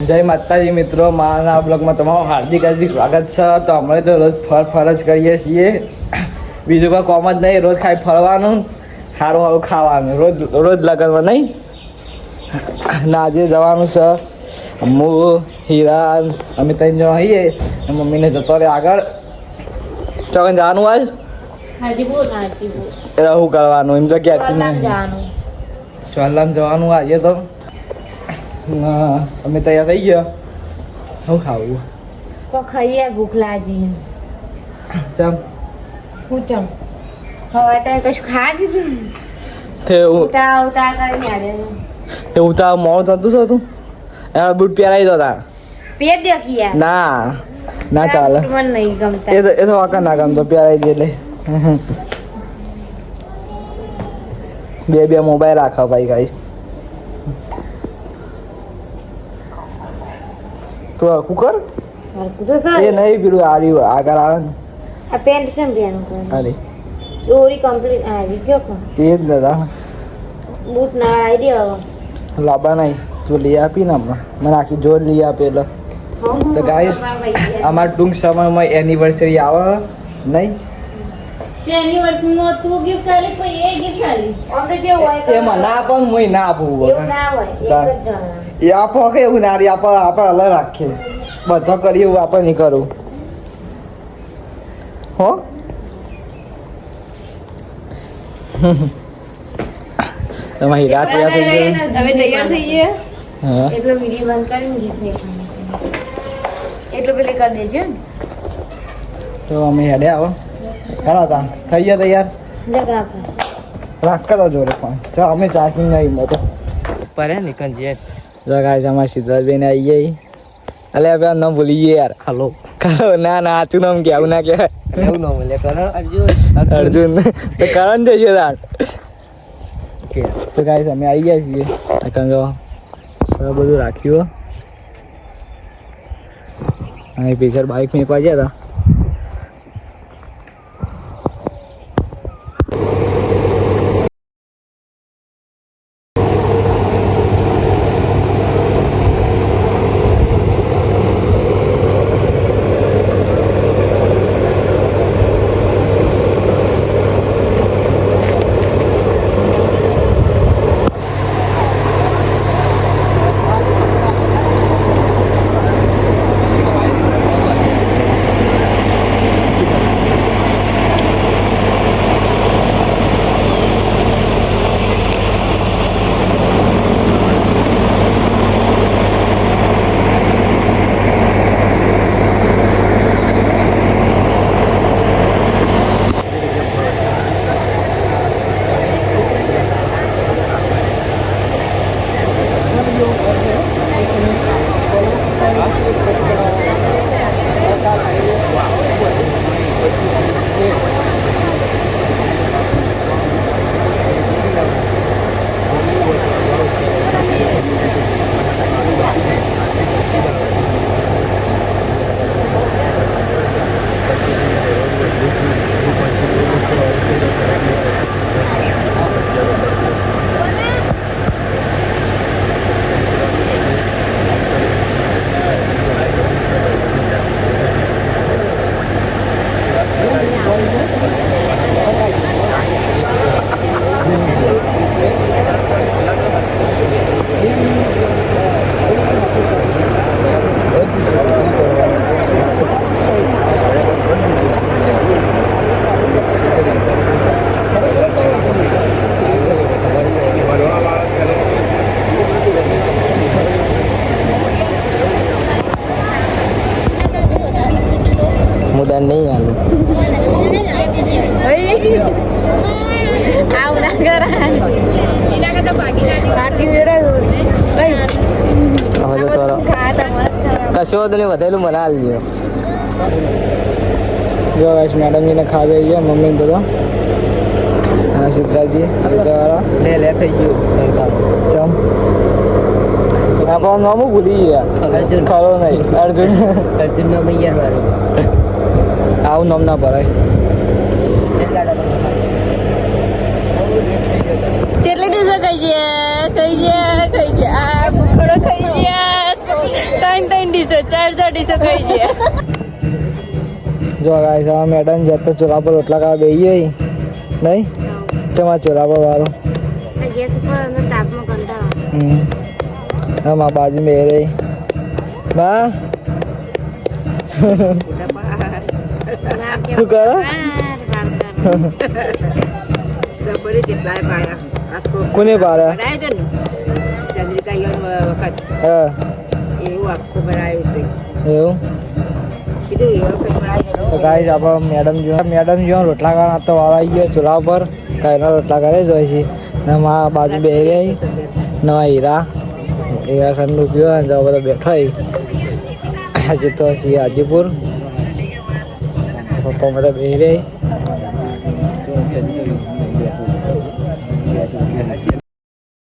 જય માતાજી મિત્રો, મારા બ્લોગમાં તમારું હાર્દિક સ્વાગત છે. તો અમે તો રોજ ફરજ કરીએ છીએ, બીજું કોઈ કોમ જ નહીં. રોજ ખાઈ ફરવાનું, સારું સારું ખાવાનું, રોજ લગનમાં નહીં. ના આજે જવાનું છે. હું હિરાન અમે 3 જણા આવીએ. મમ્મીને જતો રહે આગળ. ચોકન જવાનું આજ એટલે શું કરવાનું એમ તો ક્યાંથી નહીં ચોલામ જવાનું આજે તો. અમે તૈયાર થઈ ગયા. શું ખાવું? ખાઈએ, ભૂખ લાગી. ચમ હું ચમ હવે તો કશું ખા દીધું તે ઉતા કરીને આલે તે ઉતા મોડું થતું હતું. એના બૂટ પહેરાવી દો તાર. પેટ દે કિયા ના ચાલે. મને નહીં ગમતા. એ તો વાકા ના ગમતો પહેરાવી દે એટલે. બે મોબાઈલ રાખો ભાઈ ગાઈસ. તો કુકર એ નહીં પેલું આર્યું આગળ આવે ને આ પેન્ટ છે બેનું અરે દોરી કમ્પ્લીટ આવી ગયો કો તે જ દાદા બૂટ ના આવી દે હવે લાંબા નહીં તું લઈ આપી ને હમણાં મને આખી જોર લઈ આપે એટલે. તો ગાઈસ અમાર ટૂંક સમયમાં એનિવર્સરી આવે નહીં. એનિવર્સરીમાં તું ગિફ્ટ ખાલી પછી એ ગિફ્ટ ખાલી ઓમ તો જે હોય એમાં ના પણ હું ના આપું. એવું ના હોય એક જ જણા એ આપો કે એવું ના આપણે અલગ રાખીએ. બધા કરીએ એવું આપણે નહીં કરું હો. તમારી રાત તૈયાર થઈ ગઈ. હવે તૈયાર થઈ ગયા. હા એટલો વિડિયો બંધ કરીને ગિફ્ટ નહીં એટલો પેલે કરી દેજો ને. તો અમે હેડે આવો ચાલો તા થઈ ગયા તૈયાર. જગા આપણે રાખ કરો જોડે પણ ચાલ અમે ચાર્જિંગ નહીં મોટો પરે નીકળ જે જગાય અમારે સિદ્ધાર્થભાઈને આવી જાય. અલે હવે ન ભૂલી ગયે યાર. હલો ના આચું નામ કેવું ના કહેવાય. એવું ન મળે કરણ અર્જુન તો કરણ જઈએ તાર. તો ગાઈસ અમે આવી ગયા છીએ. જો સર બધું રાખ્યું. અને પીછળ બાઇક મેકવા ગયા હતા. મુદાન નહીં આલું આવું ના કરાય એના કરતા બાકી મેળા હવે તો કશો તો નહીં વધેલું મને હાલ લ્યો. જો ગાઈસ મેડમજીને ખાવા આવી ગયા. મમ્મી બધો હા સિદ્ધરાજજી વાળા લે થઈ ગયું ચમ આપણું નામ ભૂલી ગયા. અર્જુન ખરો નહીં અર્જુન નો મૈયાર વાળો આવું નામ ના ભરાય. કેટલી દિવસો કઈ છે આ ભૂખડો ખાઈ ગયા ડીશો 4 ડીશો ખાઈ ગયા. જો ગાઈસ આ મેડમ જતો ચૂલા પર રોટલા ખાવા બેસી ગઈ નહીં ચમા ચૂલા પર વાળો ગેસ પર અંદર તાપમાં કંટાળો. હા માં બાજુ બે રહી બા શું કરો કોને પાડ્યા હા એવું તો ગાઈસ આપણે મેડમ જો રોટલા ખાવા તો વાળા આવી ગયા ચૂલા પર કાંઈના રોટલા કરે જ હોય છે ને માં બાજુ બે રહી નવા હીરા ઠંડુ પીવા ને બધા બેઠા હજી તો છીએ હાજીપુર પપ્પા બધા બે રહી